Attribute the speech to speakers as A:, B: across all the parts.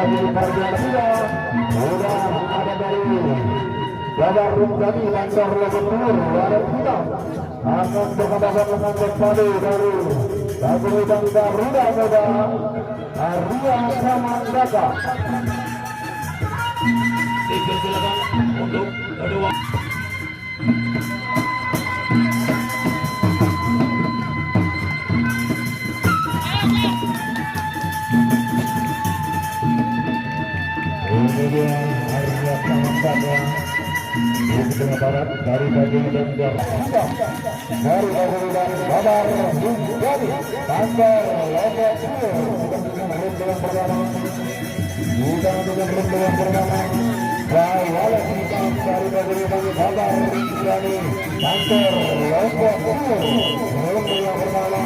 A: lagi bagian kedua. Sudah ada dari Jabar Rumjani Banjar Lebenur ada kita akan berhadapan dengan kembali dari Dagu dan Garuda Muda Arya Samandaka.
B: Silakan untuk kedua.
A: Ini dia Arya Samandaka di tengah barat dari Dagu dan Garuda dari Dagu dan Jabar Rumjani Banjar Lebenur bukan dengan ronde yang pertama. Walau kita dari bagaimana kabar Rizani Banjar Lombok Timur ronde yang pertama.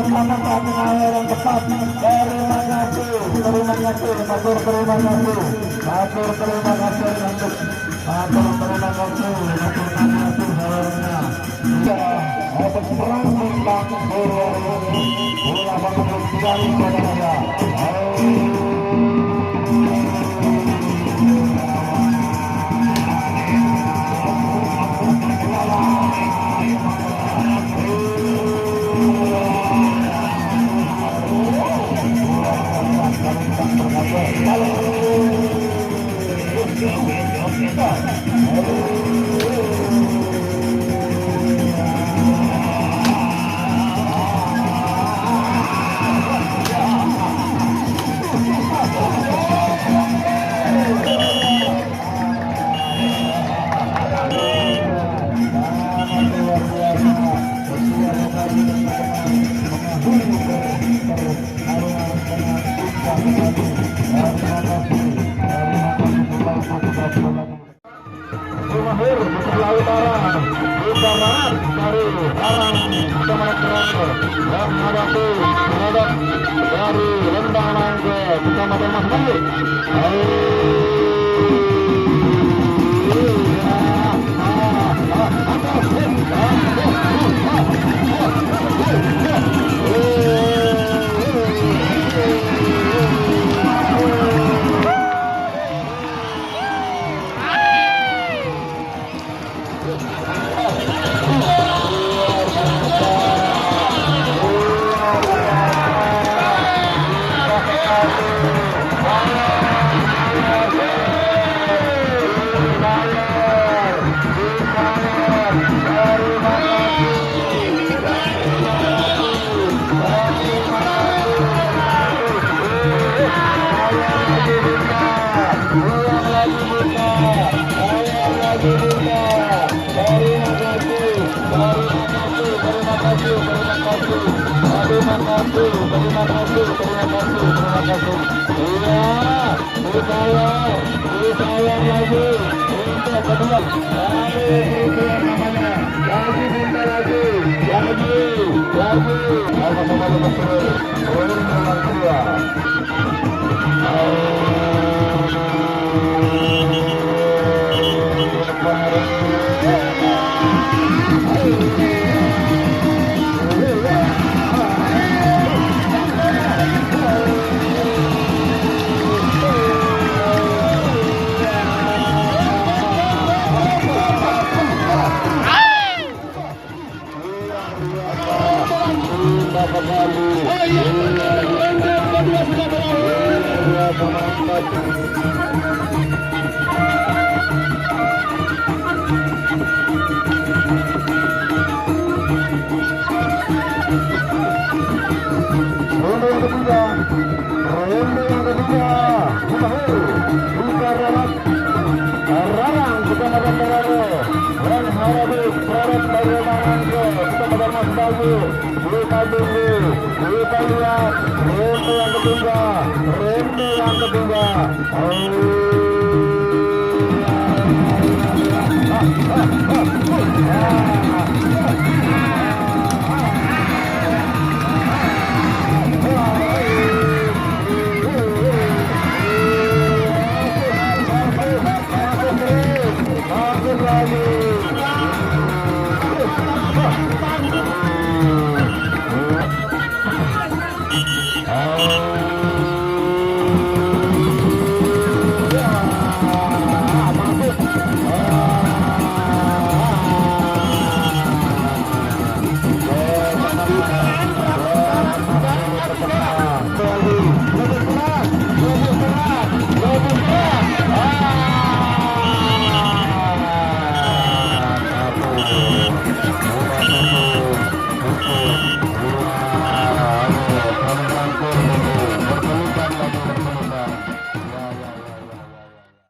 A: apakah pengalir yang tepat. Terima kasih, terima kasih, matur terima kasih, matur terima kasih untuk matur terima kasih, matur terima kasih saudara. Ya, untuk perang bintang bola bagus sekali saudara. Mahir sebelah utara, kita barat dari arah Kecamatan dan menghadapi pengadap dari Lembang Nangke Kecamatan Mas Bali.